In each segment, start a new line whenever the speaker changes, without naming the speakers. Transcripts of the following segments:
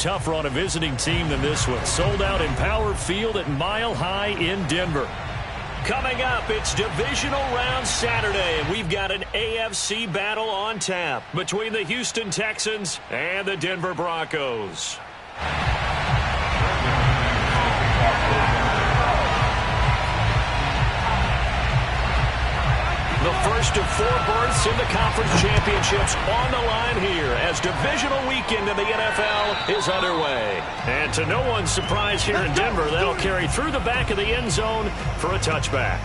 tougher on a visiting team than this one. Sold out in Power Field at Mile High in Denver. Coming up, it's Divisional Round Saturday, and we've got an AFC battle on tap between the Houston Texans and the Denver Broncos. The first of 4 berths in the conference championships on the line here as divisional weekend in the NFL is underway. And to no one's surprise here in Denver, that'll carry through the back of the end zone for a touchback.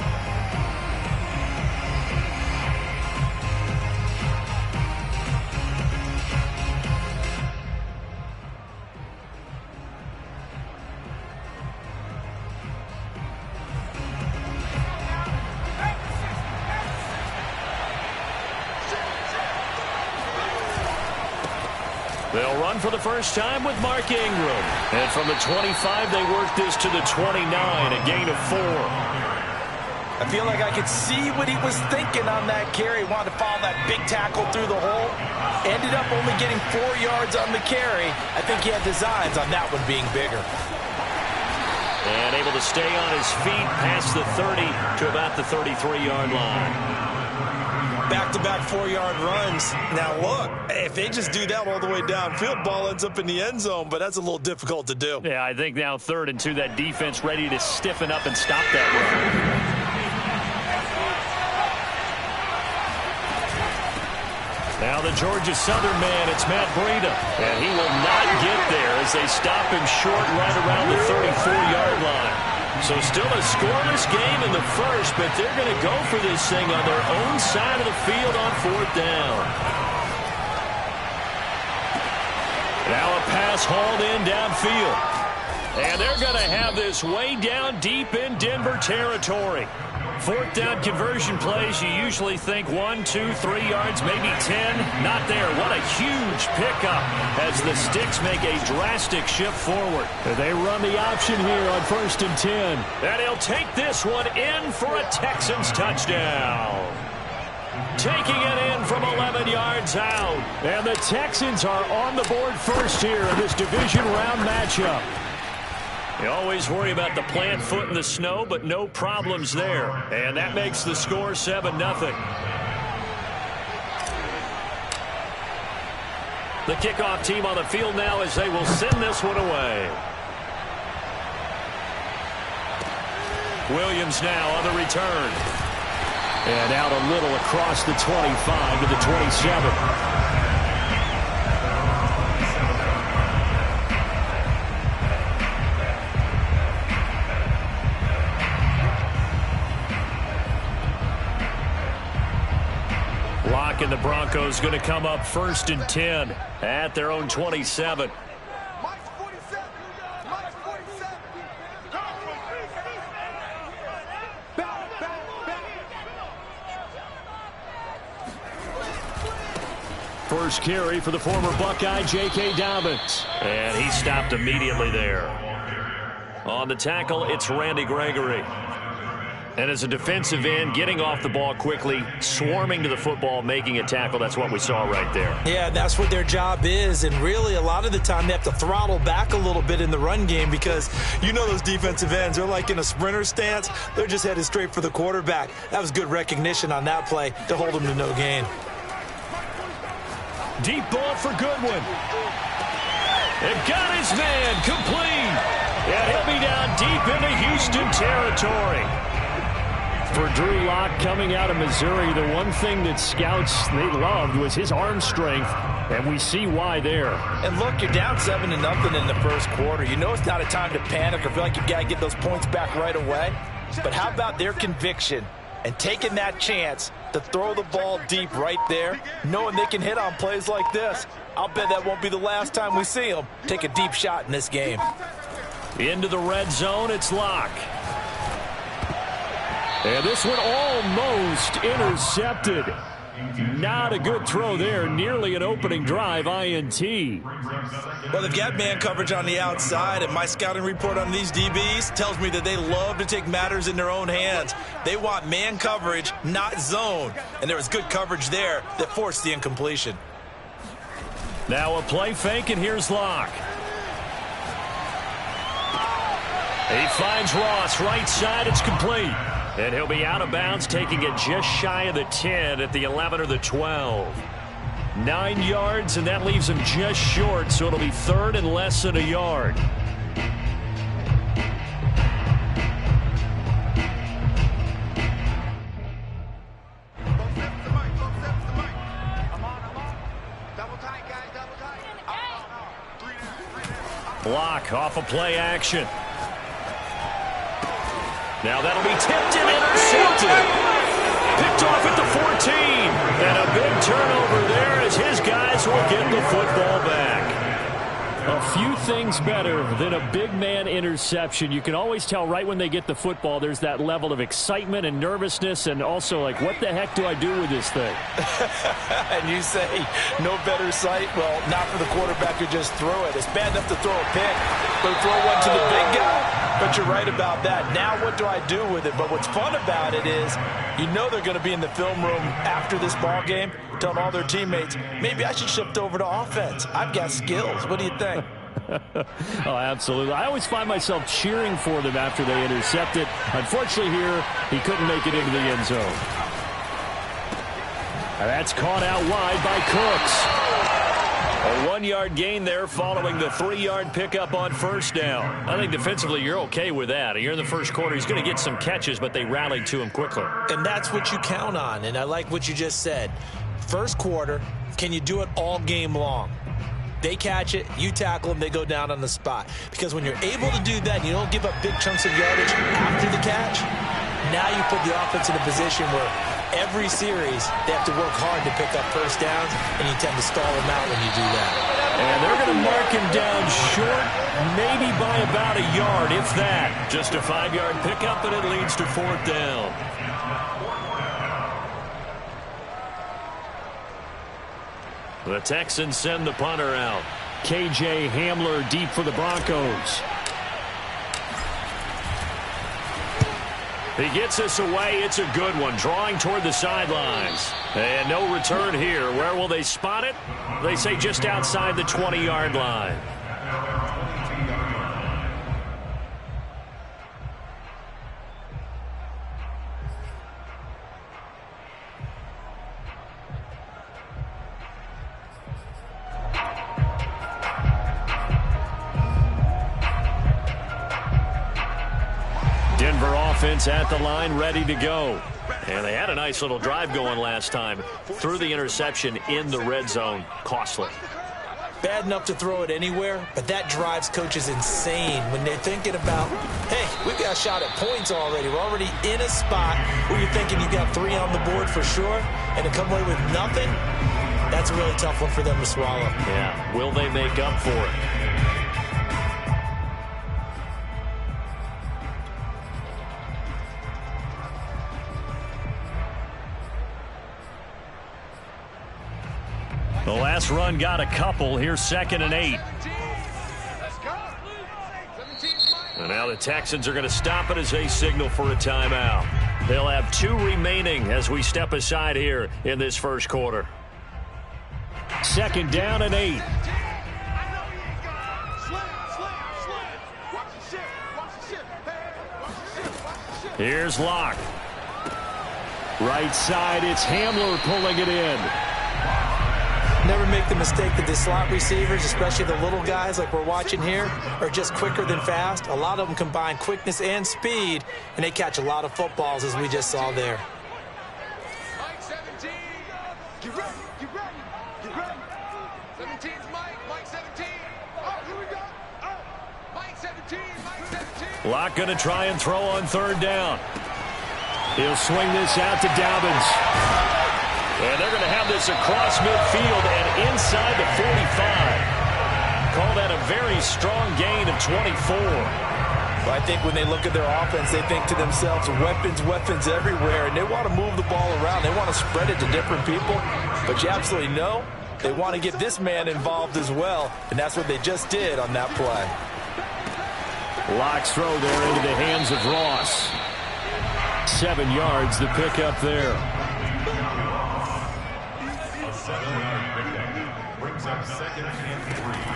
They'll run for the first time with Mark Ingram. And from the 25, they work this to the 29, a gain of 4.
I feel like I could see what he was thinking on that carry. Wanted to follow that big tackle through the hole. Ended up only getting 4 yards on the carry. I think he had designs on that one being bigger.
And able to stay on his feet past the 30 to about the 33-yard line.
Back-to-back 4-yard runs. Now, look, if they just do that all the way downfield, ball ends up in the end zone, but that's a little difficult to do.
Yeah, I think now 3rd and 2, that defense ready to stiffen up and stop that run. Now the Georgia Southern man, it's Matt Breida. And he will not get there as they stop him short right around the 34-yard line. So still a scoreless game in the first, but they're going to go for this thing on their own side of the field on 4th down. Now a pass hauled in downfield. And they're going to have this way down deep in Denver territory. 4th down conversion plays, you usually think 1, 2, 3 yards, maybe 10. Not there. What a huge pickup as the Sticks make a drastic shift forward. They run the option here on 1st and 10. And he'll take this one in for a Texans touchdown. Taking it in from 11 yards out. And the Texans are on the board first here in this division round matchup. You always worry about the plant foot in the snow, but no problems there. And that makes the score 7-0. The kickoff team on the field now as they will send this one away. Williams now on the return. And out a little across the 25 to the 27. And the Broncos going to come up 1st and 10 at their own 27. First carry for the former Buckeye, J.K. Dobbins. And he stopped immediately there. On the tackle, it's Randy Gregory. And as a defensive end, getting off the ball quickly, swarming to the football, making a tackle, that's what we saw right there.
Yeah, that's what their job is. And really, a lot of the time, they have to throttle back a little bit in the run game because you know those defensive ends, they're like in a sprinter stance. They're just headed straight for the quarterback. That was good recognition on that play to hold them to no gain.
Deep ball for Goodwin. It got his man complete. And he'll be down deep into Houston territory. For Drew Lock coming out of Missouri, the one thing that scouts they loved was his arm strength, and we see why there.
And look, you're down 7-0 in the first quarter. You know it's not a time to panic or feel like you've got to get those points back right away. But how about their conviction and taking that chance to throw the ball deep right there, knowing they can hit on plays like this? I'll bet that won't be the last time we see them take a deep shot in this game.
Into the red zone, it's Lock. And this one almost intercepted. Not a good throw there. Nearly an opening drive INT.
Well, they've got man coverage on the outside, and my scouting report on these DBs tells me that they love to take matters in their own hands. They want man coverage, not zone. And there was good coverage there that forced the incompletion.
Now a play fake, and here's Lock. He finds Ross right side. It's complete. And he'll be out of bounds, taking it just shy of the 10 at the 11 or the 12. 9 yards, and that leaves him just short, so it'll be third and less than a yard. Block off of play action. Now that'll be tipped and intercepted. Picked off at the 14. And a big turnover there as his guys will get the football back. A few things better than a big man interception. You can always tell right when they get the football, there's that level of excitement and nervousness, and also like, what the heck do I do with this thing?
And you say no better sight? Well, not for the quarterback who just threw it. It's bad enough to throw a pick, but throw one to the big guy. But you're right about that. Now what do I do with it? But what's fun about it is you know they're going to be in the film room after this ball game telling all their teammates, maybe I should shift over to offense. I've got skills. What do you think?
Oh, absolutely. I always find myself cheering for them after they intercept it. Unfortunately here, he couldn't make it into the end zone. And that's caught out wide by Cooks. A 1-yard gain there following the 3-yard pickup on first down. I think defensively you're okay with that. You're in the first quarter. He's going to get some catches, but they rallied to him quickly.
And that's what you count on, and I like what you just said. First quarter, can you do it all game long? They catch it, you tackle them, they go down on the spot. Because when you're able to do that and you don't give up big chunks of yardage after the catch, now you put the offense in a position where every series they have to work hard to pick up first downs, and you tend to stall them out when you do that.
And they're going to mark him down short, maybe by about a yard, if that. Just a 5-yard pickup, and it leads to fourth down. The Texans send the punter out. KJ Hamler deep for the Broncos. He gets us away. It's a good one. Drawing toward the sidelines. And no return here. Where will they spot it? They say just outside the 20-yard line. Denver offense at the line, ready to go. And they had a nice little drive going last time. Threw the interception in the red zone. Costly.
Bad enough to throw it anywhere, but that drives coaches insane when they're thinking about, hey, we've got a shot at points already. We're already in a spot where you're thinking you've got 3 on the board for sure, and to come away with nothing, that's a really tough one for them to swallow.
Yeah, will they make up for it? The last run got a couple. Here's 2nd and 8. And now the Texans are going to stop it as they signal for a timeout. They'll have 2 remaining as we step aside here in this first quarter. 2nd down and 8. Here's Locke. Right side, it's Hamler pulling it in.
Never make the mistake that the slot receivers, especially the little guys like we're watching here, are just quicker than fast. A lot of them combine quickness and speed, and they catch a lot of footballs, as we just saw there.
Mike 17, get ready, get ready, get ready. 17's Mike 17. Oh, here we go. Oh, Mike 17, Mike 17.
Locke going to try and throw on 3rd down. He'll swing this out to Dobbins. And they're going to have this across midfield and inside the 45. Call that a very strong gain of 24.
Well, I think when they look at their offense, they think to themselves, weapons, weapons everywhere, and they want to move the ball around. They want to spread it to different people. But you absolutely know they want to get this man involved as well, and that's what they just did on that play.
Locke's throw there into the hands of Ross. 7 yards, the pickup there.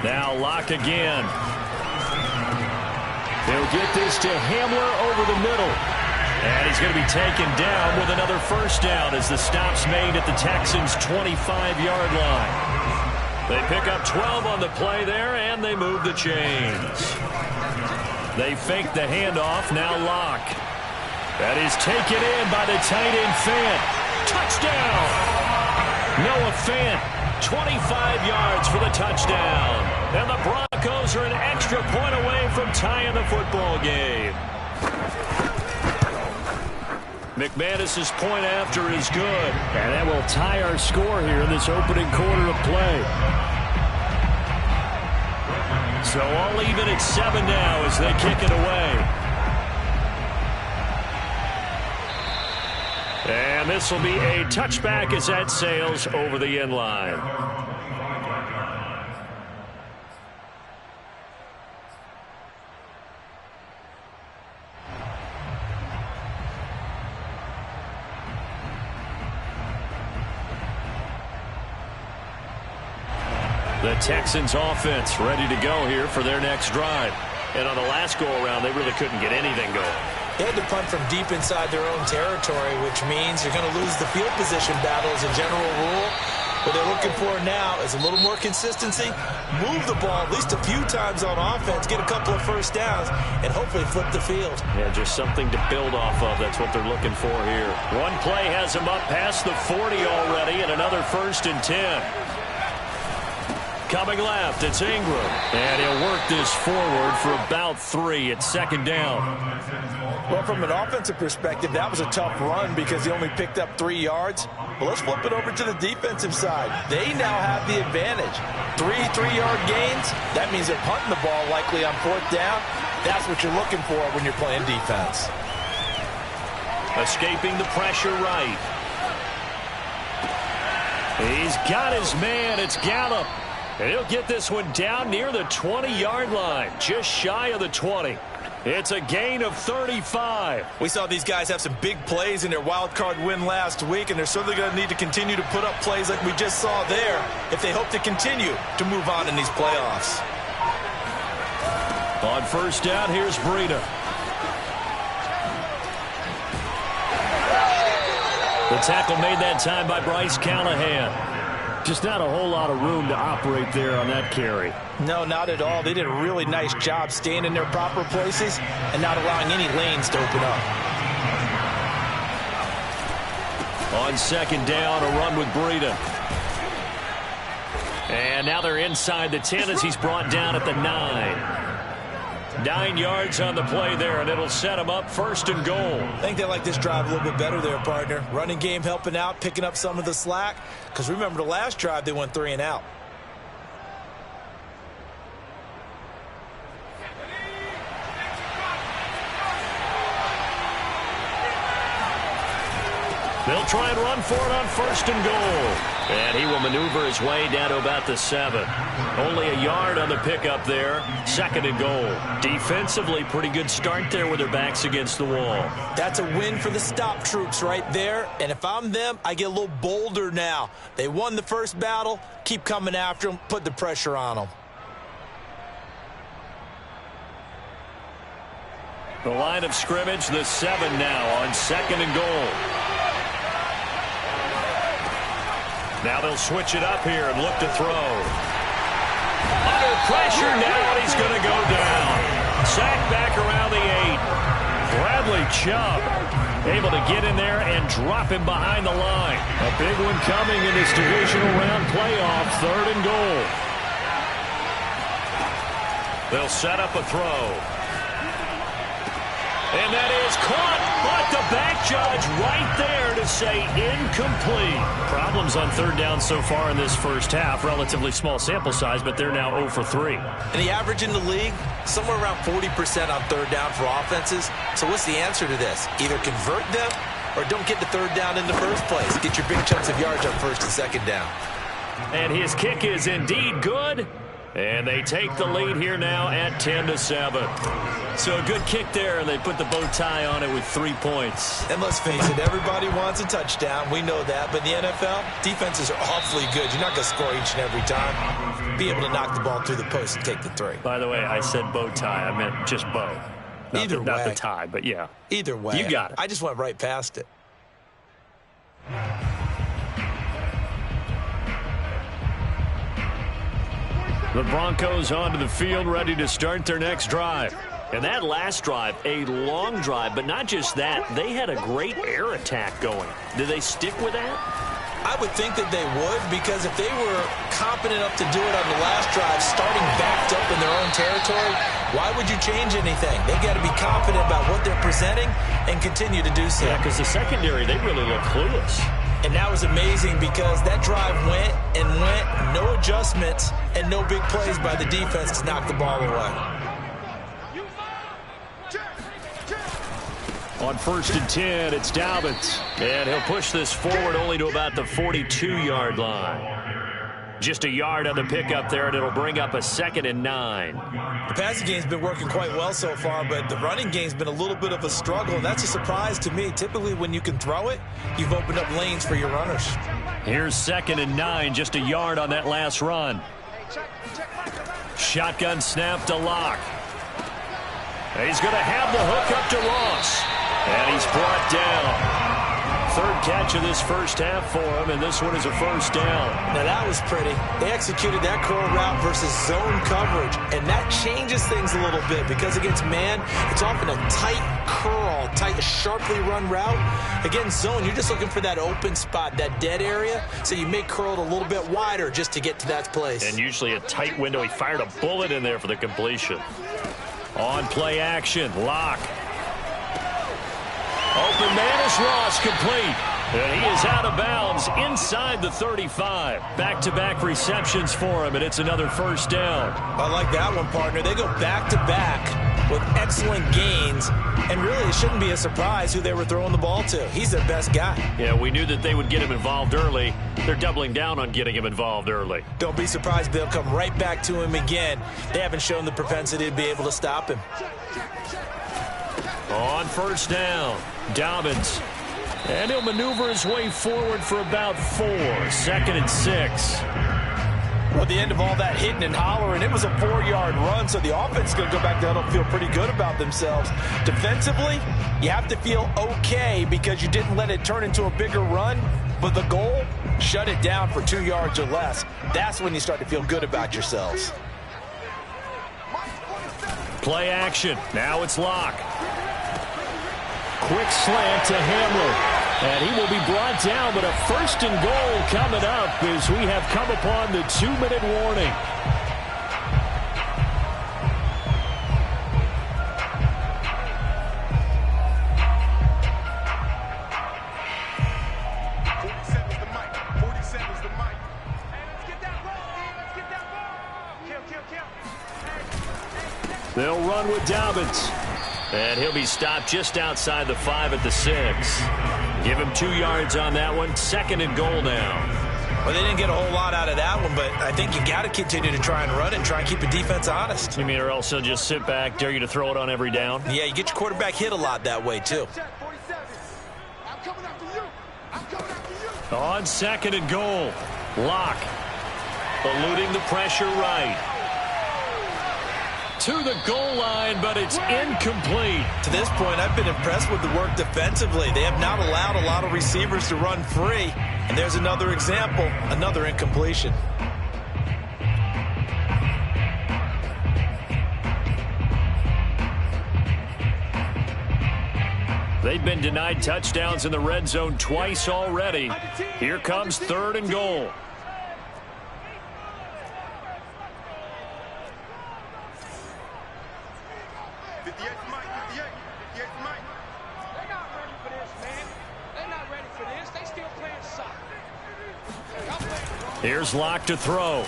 Now Locke again. They'll get this to Hamler over the middle. And he's going to be taken down with another first down as the stop's made at the Texans' 25-yard line. They pick up 12 on the play there, and they move the chains. They fake the handoff, now Locke. That is taken in by the tight end Fant. Touchdown! Noah Fant, 25 yards for the touchdown. And the Broncos are an extra point away from tying the football game. McManus's point after is good. And that will tie our score here in this opening quarter of play. So all even at 7 now as they kick it away. And this will be a touchback as that sails over the end line. The Texans offense ready to go here for their next drive. And on the last go-around, they really couldn't get anything going.
They had to punt from deep inside their own territory, which means you're going to lose the field position battle as a general rule. What they're looking for now is a little more consistency, move the ball at least a few times on offense, get a couple of first downs, and hopefully flip the field.
Yeah, just something to build off of. That's what they're looking for here. One play has them up past the 40 already, and another 1st and 10. Coming left, it's Ingram. And he'll work this forward for about 3 at 2nd down.
Well, from an offensive perspective, that was a tough run because he only picked up 3 yards. But let's flip it over to the defensive side. They now have the advantage. 3 3-yard gains. That means they're punting the ball likely on 4th down. That's what you're looking for when you're playing defense.
Escaping the pressure right. He's got his man. It's Gallup. And he'll get this one down near the 20-yard line, just shy of the 20. It's a gain of 35.
We saw these guys have some big plays in their wild card win last week, and they're certainly going to need to continue to put up plays like we just saw there if they hope to continue to move on in these playoffs.
On 1st down, here's Breida. The tackle made that time by Bryce Callahan. Just not a whole lot of room to operate there on that carry.
No, not at all. They did a really nice job staying in their proper places and not allowing any lanes to open up.
On 2nd down, a run with Breida. And now they're inside the 10 as he's brought down at the 9. 9 yards on the play there, and it'll set him up 1st and goal.
I think they like this drive a little bit better there, partner. Running game helping out, picking up some of the slack. Because remember, the last drive, they went 3 and out.
They'll try and run for it on 1st and goal. And he will maneuver his way down to about the 7. Only a yard on the pickup there. 2nd and goal. Defensively, pretty good start there with their backs against the wall.
That's a win for the stop troops right there. And if I'm them, I get a little bolder now. They won the first battle. Keep coming after them. Put the pressure on them.
The line of scrimmage, the 7 now on 2nd and goal. Now they'll switch it up here and look to throw. Under pressure now, and he's going to go down. Sacked back around the 8. Bradley Chubb able to get in there and drop him behind the line. A big one coming in this divisional round playoff, 3rd and goal. They'll set up a throw. And that is caught, but the back judge right there to say incomplete. Problems on 3rd down so far in this first half. Relatively small sample size, but they're now 0 for 3.
And the average in the league, somewhere around 40% on 3rd down for offenses. So what's the answer to this? Either convert them or don't get the 3rd down in the first place. Get your big chunks of yards on 1st and 2nd down.
And his kick is indeed good. And they take the lead here now at 10-7. So a good kick there, and they put the bow tie on it with 3 points.
And let's face it, everybody wants a touchdown. We know that. But in the NFL, defenses are awfully good. You're not going to score each and every time. Be able to knock the ball through the post and take the 3.
By the way, I said bow tie. I meant just bow. Not the tie, but yeah.
Either way.
You got it.
I just went right past it.
The Broncos onto the field, ready to start their next drive. And that last drive, a long drive, but not just that. They had a great air attack going. Do they stick with that?
I would think that they would, because if they were competent enough to do it on the last drive, starting backed up in their own territory, why would you change anything? They got to be confident about what they're presenting and continue to do so.
Yeah, because the secondary, they really look clueless.
And that was amazing because that drive went and went, no adjustments, and no big plays by the defense to knock the ball away.
On 1st and 10, it's Dobbins. And he'll push this forward only to about the 42-yard line. Just a yard on the pickup there, and it'll bring up a 2nd and 9.
The passing game's been working quite well so far, but the running game's been a little bit of a struggle, and that's a surprise to me. Typically, when you can throw it, you've opened up lanes for your runners.
Here's 2nd and 9, just a yard on that last run. Shotgun snap to Locke. He's going to have the hook up to Ross. And he's brought down. 3rd catch of this first half for him, and this one is a 1st down.
Now that was pretty. They executed that curl route versus zone coverage, and that changes things a little bit because against man, it's often a tight curl, tight, sharply run route. Against zone, you're just looking for that open spot, that dead area, so you may curl it a little bit wider just to get to that place.
And usually a tight window. He fired a bullet in there for the completion. On play action, Locke. Open man is Ross, complete. And he is out of bounds inside the 35. Back-to-back receptions for him, and it's another 1st down.
I like that one, partner. They go back-to-back with excellent gains, and really it shouldn't be a surprise who they were throwing the ball to. He's their best guy.
Yeah, we knew that they would get him involved early. They're doubling down on getting him involved early.
Don't be surprised they'll come right back to him again. They haven't shown the propensity to be able to stop him.
On 1st down, Dobbins. And he'll maneuver his way forward for about 4. 2nd and 6.
Well, at the end of all that hitting and hollering, it was a 4-yard run, so the offense is going to go back down and feel pretty good about themselves. Defensively, you have to feel okay because you didn't let it turn into a bigger run, but the goal, shut it down for 2 yards or less. That's when you start to feel good about yourselves.
Play action. Now it's Locke. Quick slant to Hamler. And he will be brought down, but a 1st and goal coming up as we have come upon the 2-minute warning. They'll run with Dobbins. And he'll be stopped just outside the 5 at the 6. Give him 2 yards on that one. 2nd and goal now.
Well, they didn't get a whole lot out of that one, but I think you got to continue to try and run it and try and keep the defense honest.
You mean, or else he'll just sit back, dare you to throw it on every down?
Yeah, you get your quarterback hit a lot that way, too.
On 2nd and goal, Locke eluding the pressure right. To the goal line, but it's incomplete.
To this point, I've been impressed with the work defensively. They have not allowed a lot of receivers to run free. And there's another example, another incompletion.
They've been denied touchdowns in the red zone twice already. Here comes 3rd and goal. Here's Locke to throw.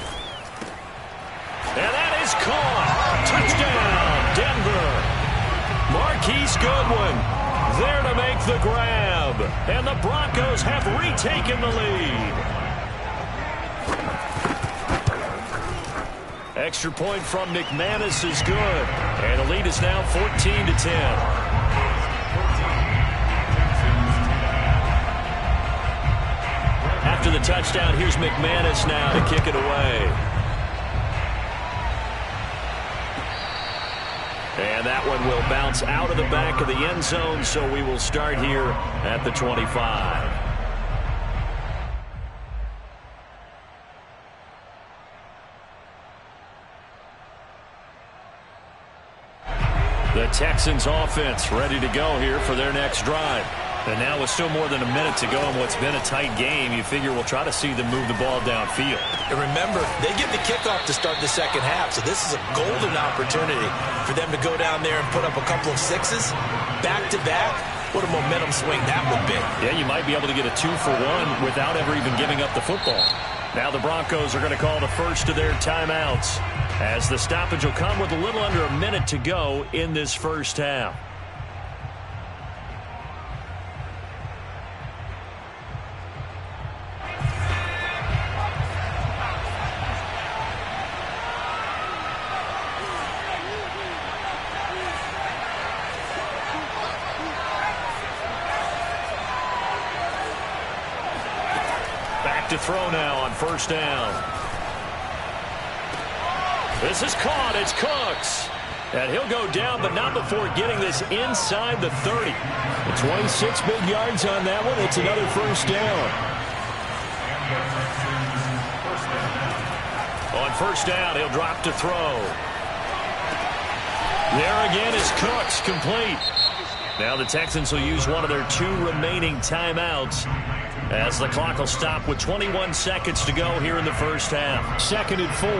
And that is caught. Touchdown, Denver. Marquise Goodwin there to make the grab. And the Broncos have retaken the lead. Extra point from McManus is good. And the lead is now 14-10. After the touchdown, here's McManus now to kick it away. And that one will bounce out of the back of the end zone, so we will start here at the 25. The Texans offense ready to go here for their next drive. And now with still more than a minute to go in what's been a tight game, you figure we'll try to see them move the ball downfield.
And remember, they get the kickoff to start the second half, so this is a golden opportunity for them to go down there and put up a couple of sixes back-to-back. What a momentum swing that would be.
Yeah, you might be able to get a 2-for-1 without ever even giving up the football. Now the Broncos are going to call the first of their timeouts, as the stoppage will come with a little under a minute to go in this first half. To throw now on first down. This is caught. It's Cooks. And he'll go down, but not before getting this inside the 30. 26 big yards on that one. It's another first down. On first down, he'll drop to throw. There again is Cooks, complete. Now the Texans will use one of their 2 remaining timeouts, as the clock will stop with 21 seconds to go here in the first half. 2nd and 4.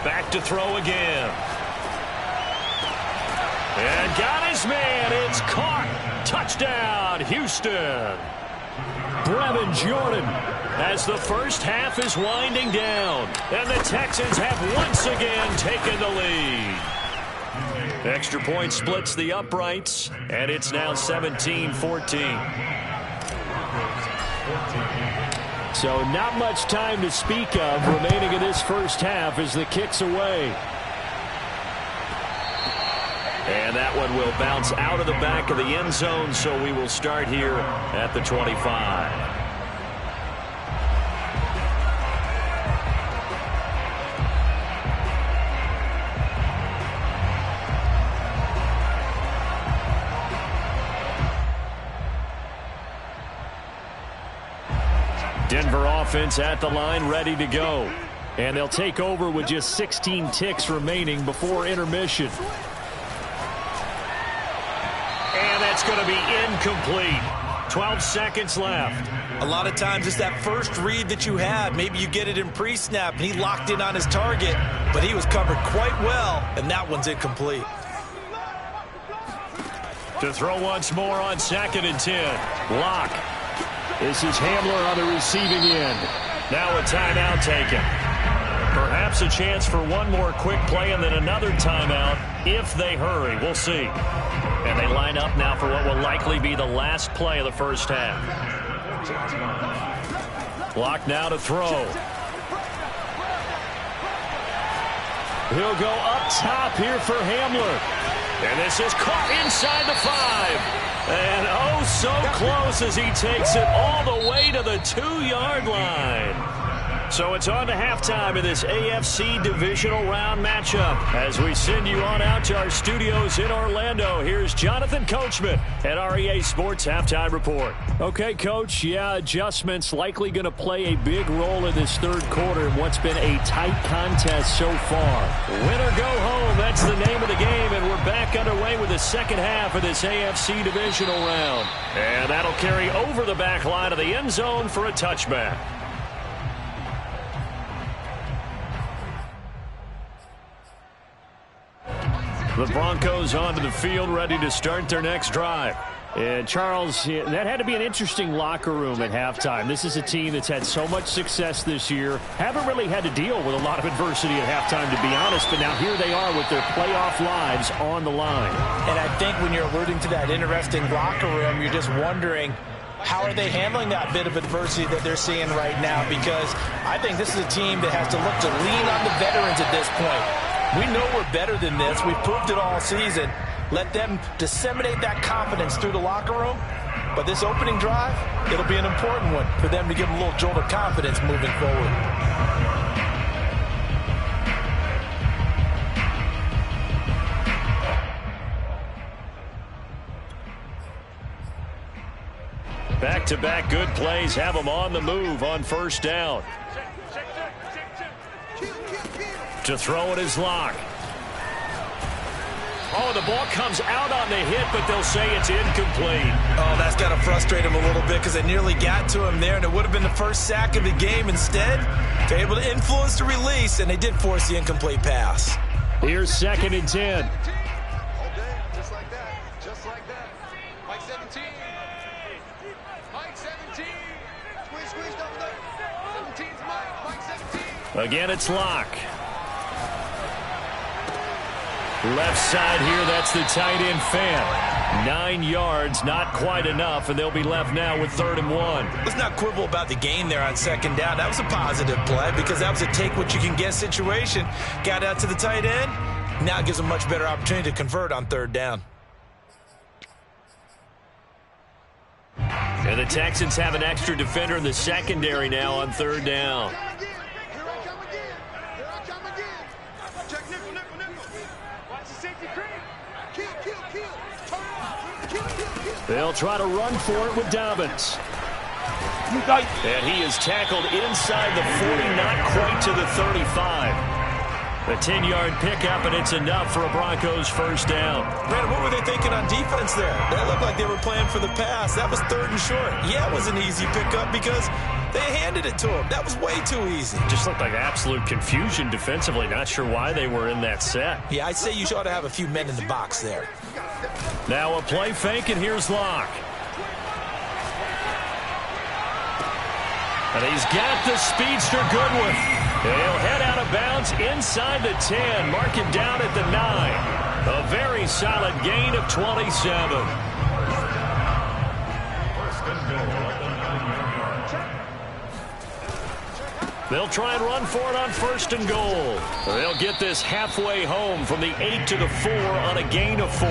Back to throw again. And got his man. It's caught. Touchdown, Houston. Brevin Jordan, as the first half is winding down. And the Texans have once again taken the lead. Extra point splits the uprights, and it's now 17-14. So not much time to speak of remaining in this first half as the kick's away. And that one will bounce out of the back of the end zone, so we will start here at the 25. Denver offense at the line, ready to go. And they'll take over with just 16 ticks remaining before intermission. And that's going to be incomplete. 12 seconds left.
A lot of times it's that first read that you have. Maybe you get it in pre-snap, and he locked in on his target, but he was covered quite well, and that one's incomplete.
To throw once more on 2nd and 10. Lock. This is Hamler on the receiving end. Now a timeout taken. Perhaps a chance for one more quick play and then another timeout if they hurry. We'll see. And they line up now for what will likely be the last play of the first half. Lock now to throw. He'll go up top here for Hamler. And this is caught inside the 5. And oh, so close as he takes it all the way to the 2-yard line. So it's on to halftime in this AFC divisional round matchup. As we send you on out to our studios in Orlando, here's Jonathan Coachman at REA Sports Halftime Report. Okay, Coach, yeah, adjustments likely going to play a big role in this third quarter in what's been a tight contest so far. Win or go home, that's the name of the game, and we're back underway with the second half of this AFC divisional round. And that'll carry over the back line of the end zone for a touchback. The Broncos onto the field, ready to start their next drive. And Charles, that had to be an interesting locker room at halftime. This is a team that's had so much success this year. Haven't really had to deal with a lot of adversity at halftime, to be honest. But now here they are with their playoff lives on the line.
And I think when you're alluding to that interesting locker room, you're just wondering, how are they handling that bit of adversity that they're seeing right now? Because I think this is a team that has to look to lean on the veterans at this point. We know we're better than this. We've proved it all season. Let them disseminate that confidence through the locker room. But this opening drive, it'll be an important one for them to give them a little jolt of confidence moving forward.
Back-to-back good plays have them on the move on first down. To throw it is Locke. Oh, the ball comes out on the hit, but they'll say it's incomplete.
Oh, that's got to frustrate him a little bit because they nearly got to him there, and it would have been the first sack of the game. Instead, they're able to influence the release, and they did force the incomplete pass.
Here's 2nd and 10.
All day, just like that. Just like that. Mike 17. Mike 17. Squeeze, double up. 17's Mike. Mike 17.
Again, it's Locke. Left side here, that's the tight end Fant. 9 yards, not quite enough, and they'll be left now with 3rd and 1.
Let's not quibble about the gain there on 2nd down. That was a positive play because that was a take-what-you-can-get situation. Got out to the tight end. Now it gives them a much better opportunity to convert on 3rd down.
And the Texans have an extra defender in the secondary now on 3rd down. They'll try to run for it with Dobbins. And he is tackled inside the 40, not quite to the 35. A 10-yard pickup, and it's enough for a Broncos first down.
Brandon, what were they thinking on defense there? That looked like they were playing for the pass. That was 3rd and short. Yeah, it was an easy pickup because they handed it to him. That was way too easy.
Just looked like absolute confusion defensively. Not sure why they were in that set.
Yeah, I'd say you ought to have a few men in the box there.
Now a play fake, and here's Locke. And he's got the speedster Goodwin. He'll head out of bounds inside the 10. Mark him down at the 9. A very solid gain of 27. They'll try and run for it on 1st and goal. They'll get this halfway home from the 8 to the 4 on a gain of 4.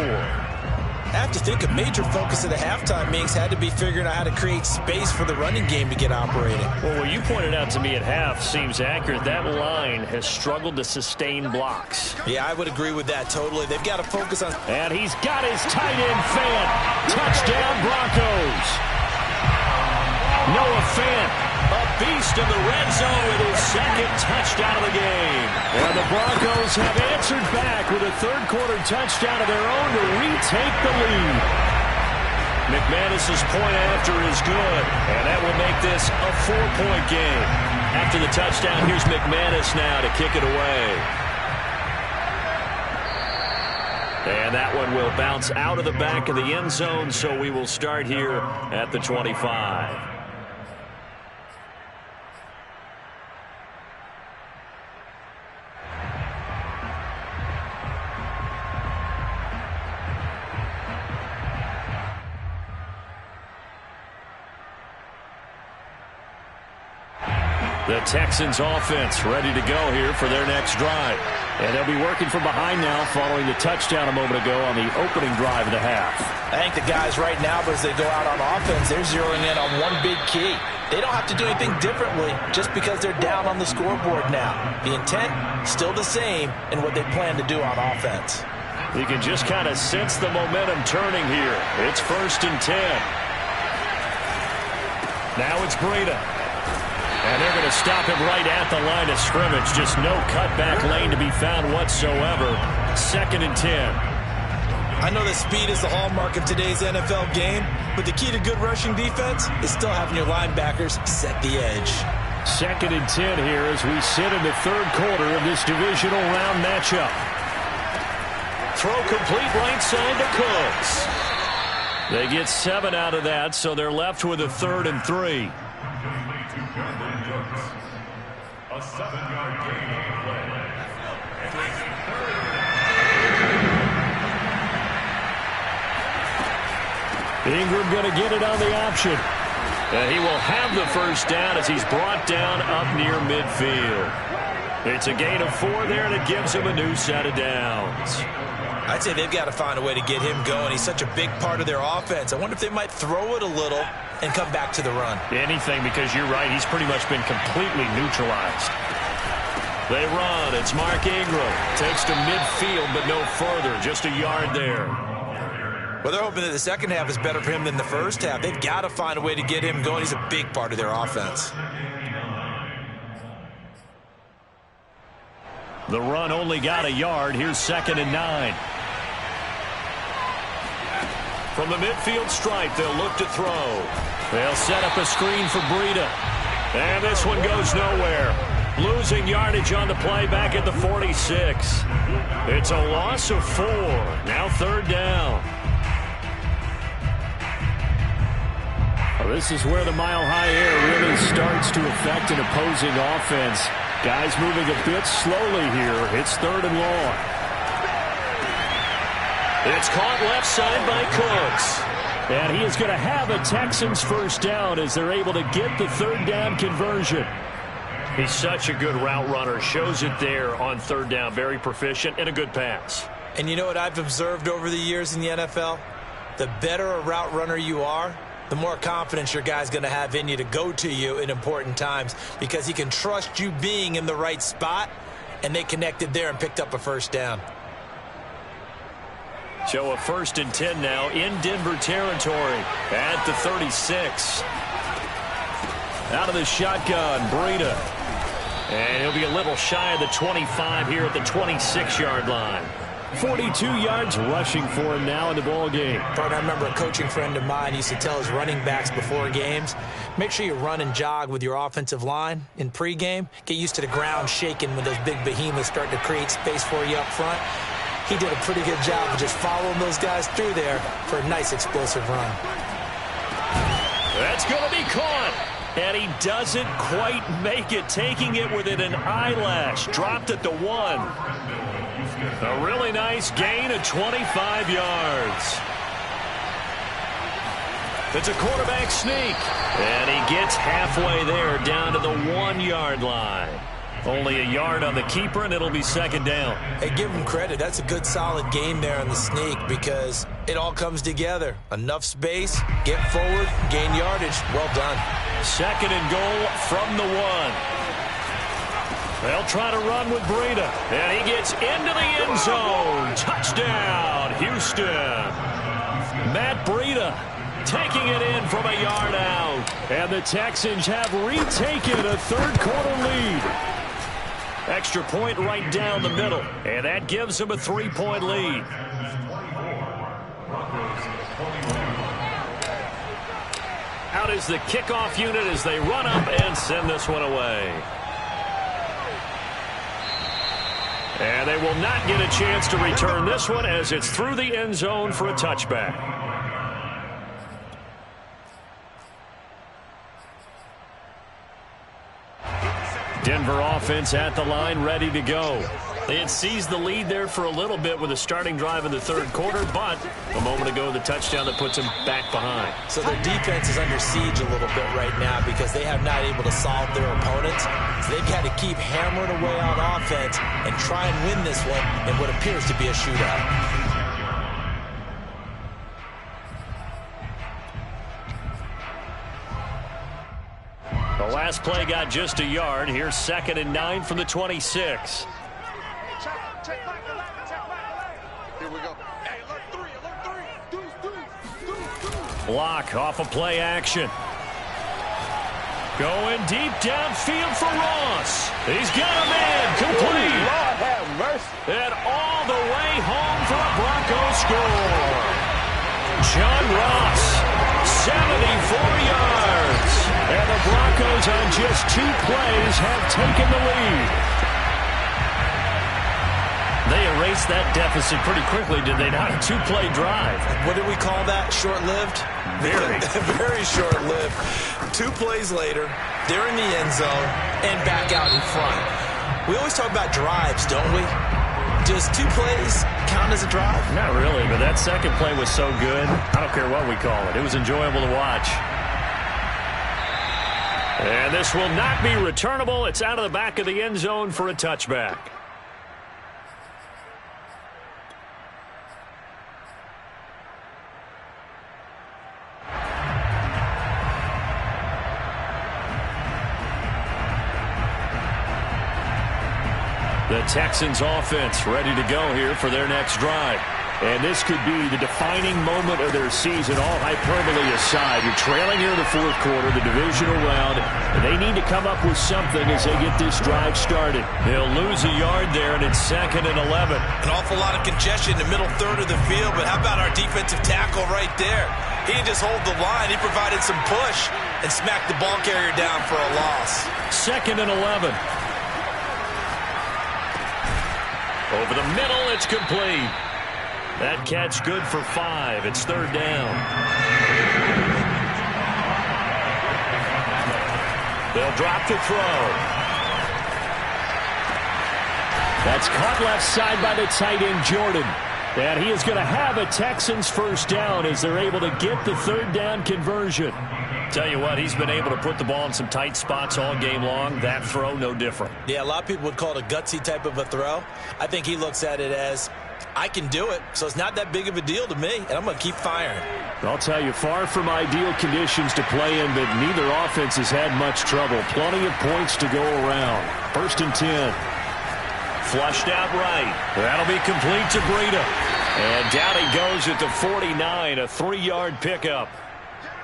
I have to think a major focus of the halftime meetings had to be figuring out how to create space for the running game to get operating.
Well, what you pointed out to me at half seems accurate. That line has struggled to sustain blocks.
Yeah, I would agree with that totally. They've got to focus on...
And he's got his tight end Fant. Touchdown Broncos. Noah Fant, a beast in the red zone with his 2nd touchdown of the game. And the Broncos have answered back with a 3rd quarter touchdown of their own to retake the lead. McManus's point after is good, and that will make this a 4-point game. After the touchdown, here's McManus now to kick it away. And that one will bounce out of the back of the end zone, so we will start here at the 25. The Texans offense ready to go here for their next drive. And they'll be working from behind now following the touchdown a moment ago on the opening drive of the half.
I think the guys right now, as they go out on offense, they're zeroing in on one big key. They don't have to do anything differently just because they're down on the scoreboard now. The intent, still the same in what they plan to do on offense.
You can just kind of sense the momentum turning here. It's 1st and 10. Now it's Breida. And they're going to stop him right at the line of scrimmage. Just no cutback lane to be found whatsoever. 2nd and 10.
I know that speed is the hallmark of today's NFL game, but the key to good rushing defense is still having your linebackers set the edge.
2nd and 10 here as we sit in the 3rd quarter of this divisional round matchup. Throw complete right side to Cooks. They get 7 out of that, so they're left with a 3rd and 3. A 7-yard gain on the play. Ingram going to get it on the option. And he will have the first down as he's brought down up near midfield. It's a gain of 4 there, and it gives him a new set of downs.
I'd say they've got to find a way to get him going. He's such a big part of their offense. I wonder if they might throw it a little and come back to the run.
Anything, because you're right. He's pretty much been completely neutralized. They run. It's Mark Ingram. Takes to midfield, but no further. Just a yard there.
Well, they're hoping that the second half is better for him than the first half. They've got to find a way to get him going. He's a big part of their offense.
The run only got a yard. Here's 2nd and 9. From the midfield stripe, they'll look to throw. They'll set up a screen for Breida. And this one goes nowhere. Losing yardage on the play back at the 46. It's a loss of 4. Now 3rd down. Well, this is where the mile-high air really starts to affect an opposing offense. Guys moving a bit slowly here. It's 3rd and long. It's caught left side by Cooks. And he is going to have a Texans first down as they're able to get the 3rd down conversion. He's such a good route runner. Shows it there on 3rd down. Very proficient and a good pass.
And you know what I've observed over the years in the NFL? The better a route runner you are, the more confidence your guy's going to have in you to go to you in important times because he can trust you being in the right spot, and they connected there and picked up a first down.
So a 1st and 10 now in Denver territory at the 36. Out of the shotgun, Breida. And he'll be a little shy of the 25 here at the 26-yard line. 42 yards rushing for him now in the ball game.
I remember a coaching friend of mine used to tell his running backs before games, make sure you run and jog with your offensive line in pregame. Get used to the ground shaking when those big behemoths start to create space for you up front. He did a pretty good job of just following those guys through there for a nice explosive run.
That's going to be caught. And he doesn't quite make it, taking it within an eyelash. Dropped at the 1. A really nice gain of 25 yards. It's a quarterback sneak. And he gets halfway there down to the 1-yard line. Only a yard on the keeper, and it'll be 2nd down.
Hey, give him credit. That's a good, solid gain there on the sneak because it all comes together. Enough space, get forward, gain yardage. Well done.
2nd and goal from the 1. They'll try to run with Breida. And he gets into the end zone. Touchdown, Houston. Matt Breida taking it in from a yard out. And the Texans have retaken a 3rd quarter lead. Extra point right down the middle. And that gives them a 3-point lead. Out is the kickoff unit as they run up and send this one away. And they will not get a chance to return this one as it's through the end zone for a touchback. Denver offense at the line, ready to go. They had seized the lead there for a little bit with a starting drive in the 3rd quarter, but a moment ago, the touchdown that puts them back behind.
So their defense is under siege a little bit right now because they have not able to solve their opponents. So they've got to keep hammering away on offense and try and win this one in what appears to be a shootout.
The last play got just a yard. Here's 2nd and 9 from the 26.
Here we go. Hey, alert 3.
Block off of play action. Going deep downfield for Ross. He's got a man complete.
Lord have mercy.
And all the way home for a Broncos score. John Ross, 74 yards. And the Broncos on just 2 plays have taken the lead. They erased that deficit pretty quickly, did they not? A 2-play drive.
What did we call that? Short-lived?
Very.
Very short-lived. 2 plays later, they're in the end zone and back out in front. We always talk about drives, don't we? Does 2 plays count as a drive?
Not really, but that second play was so good. I don't care what we call it. It was enjoyable to watch. And this will not be returnable. It's out of the back of the end zone for a touchback. The Texans offense ready to go here for their next drive. And this could be the defining moment of their season, all hyperbole aside. You're trailing here in the fourth quarter, the divisional round, and they need to come up with something as they get this drive started. They'll lose a yard there, and it's 2nd and 11.
An awful lot of congestion in the middle third of the field, but how about our defensive tackle right there? He didn't just hold the line. He provided some push and smacked the ball carrier down for a loss.
2nd and 11. Over the middle, it's complete. That catch good for 5. It's 3rd down. They'll drop to throw. That's caught left side by the tight end, Jordan. And he is going to have a Texans first down as they're able to get the 3rd down conversion. Tell you what, he's been able to put the ball in some tight spots all game long. That throw, no different.
Yeah, a lot of people would call it a gutsy type of a throw. I think he looks at it as, I can do it, so it's not that big of a deal to me, and I'm going to keep firing.
I'll tell you, far from ideal conditions to play in, but neither offense has had much trouble. Plenty of points to go around. 1st and 10. Flushed out right. That'll be complete to Breida. And down he goes at the 49, a 3-yard pickup.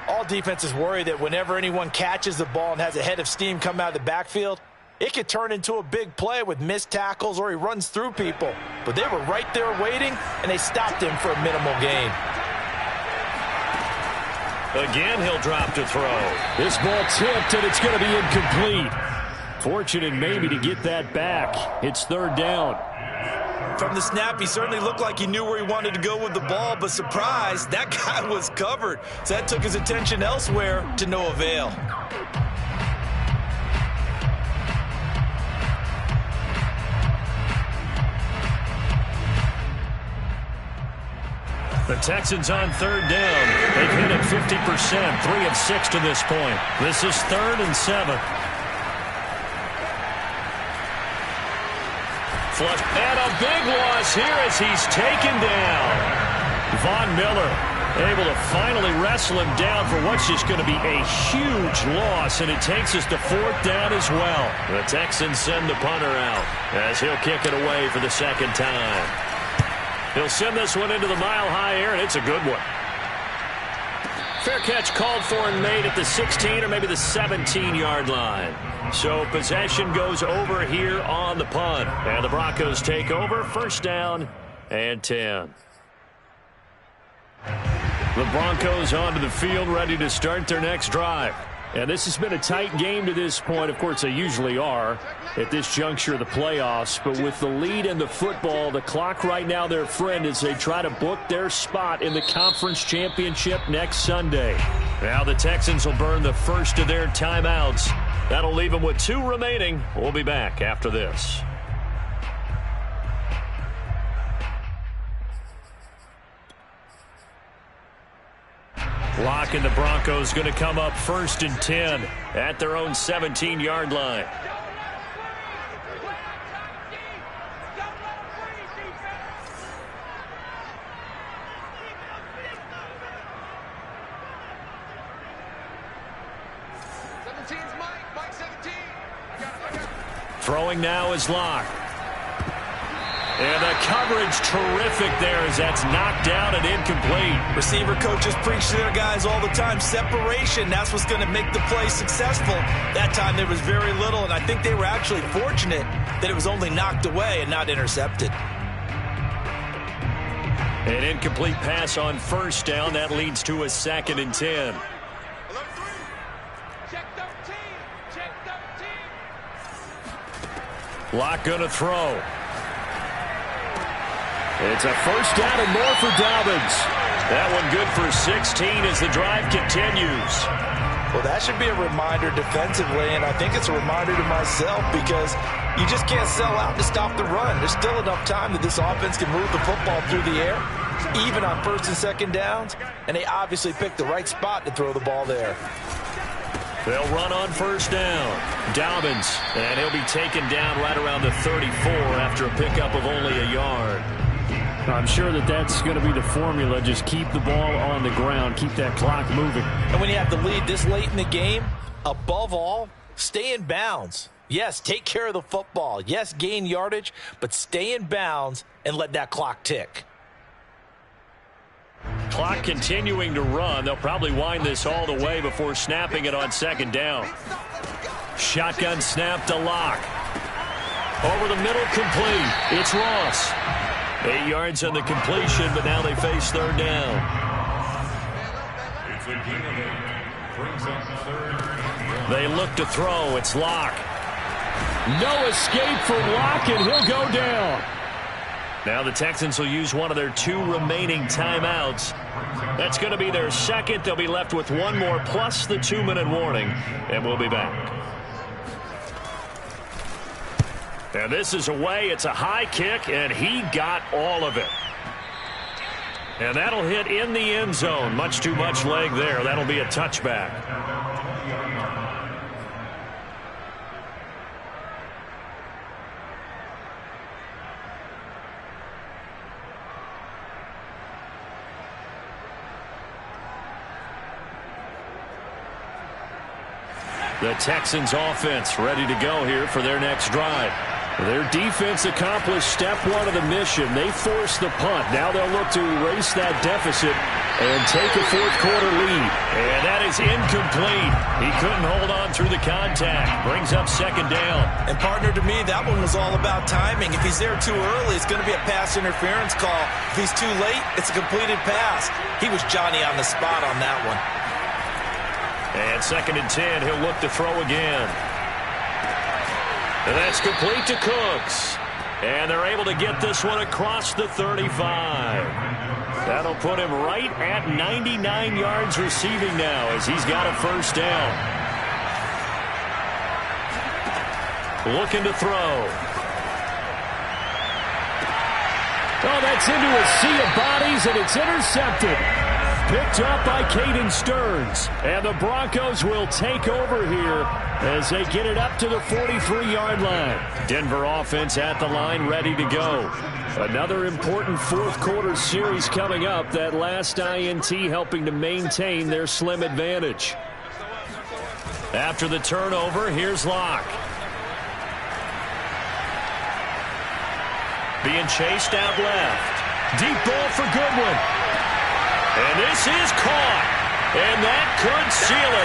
All defenses worry that whenever anyone catches the ball and has a head of steam come out of the backfield, it could turn into a big play with missed tackles or he runs through people. But they were right there waiting, and they stopped him for a minimal gain.
Again, he'll drop to throw. This ball tipped, and it's going to be incomplete. Fortunate maybe to get that back. It's 3rd down.
From the snap, he certainly looked like he knew where he wanted to go with the ball, but surprise, that guy was covered. So that took his attention elsewhere to no avail.
The Texans on 3rd down. They've hit it 50%, 3 of 6 to this point. This is 3rd and 7. Flush, and a big loss here as he's taken down. Von Miller able to finally wrestle him down for what's just going to be a huge loss, and it takes us to 4th down as well. The Texans send the punter out as he'll kick it away for the 2nd time. He'll send this one into the mile-high air, and it's a good one. Fair catch called for and made at the 16 or maybe the 17-yard line. So possession goes over here on the punt. And the Broncos take over, 1st down and 10. The Broncos onto the field, ready to start their next drive. And this has been a tight game to this point. Of course, they usually are at this juncture of the playoffs. But with the lead in the football, the clock right now their friend as they try to book their spot in the conference championship next Sunday. Now the Texans will burn the first of their timeouts. That'll leave them with 2 remaining. We'll be back after this. Lock and the Broncos going to come up 1st and 10 at their own 17-yard line. Mike 17. I got it. Throwing now is Locke. And the coverage terrific there as that's knocked down and incomplete.
Receiver coaches preach to their guys all the time. Separation, that's what's going to make the play successful. That time there was very little, and I think they were actually fortunate that it was only knocked away and not intercepted.
An incomplete pass on 1st down. That leads to a 2nd and 10. Locke going to throw. It's a 1st down and more for Dobbins. That one good for 16 as the drive continues.
Well, that should be a reminder defensively, and I think it's a reminder to myself because you just can't sell out to stop the run. There's still enough time that this offense can move the football through the air, even on 1st and 2nd downs, and they obviously picked the right spot to throw the ball there.
They'll run on first down. Dobbins, and he'll be taken down right around the 34 after a pickup of only a yard.
I'm sure that's going to be the formula. Just keep the ball on the ground. Keep that clock moving.
And when you have the lead this late in the game, above all, stay in bounds. Yes, take care of the football. Yes, gain yardage, but stay in bounds and let that clock tick.
Clock continuing to run. They'll probably wind this all the way before snapping it on second down. Shotgun snap to Locke. Over the middle, complete. It's Ross. 8 yards on the completion, but now they face third down. They look to throw. It's Locke.
No escape for Locke, and he'll go down.
Now the Texans will use one of their 2 remaining timeouts. That's going to be their second. They'll be left with one more plus the 2-minute warning, and we'll be back. And this is away. It's a high kick, and he got all of it. And that'll hit in the end zone. Much too much leg there. That'll be a touchback. The Texans offense ready to go here for their next drive. Their defense accomplished step 1 of the mission. They forced the punt. Now they'll look to erase that deficit and take a fourth-quarter lead. And that is incomplete. He couldn't hold on through the contact. Brings up second down.
And, partner, to me, that one was all about timing. If he's there too early, it's going to be a pass interference call. If he's too late, it's a completed pass. He was Johnny on the spot on that one.
And second and 10, he'll look to throw again. And that's complete to Cooks. And they're able to get this one across the 35. That'll put him right at 99 yards receiving now as he's got a first down. Looking to throw.
Oh, that's into a sea of bodies, and it's intercepted. Picked up by Caden Stearns. And the Broncos will take over here as they get it up to the 43-yard line.
Denver offense at the line, ready to go.
Another important fourth-quarter series coming up. That last INT helping to maintain their slim advantage.
After the turnover, here's Locke. Being chased out left. Deep ball for Goodwin. And this is caught. And that could seal it.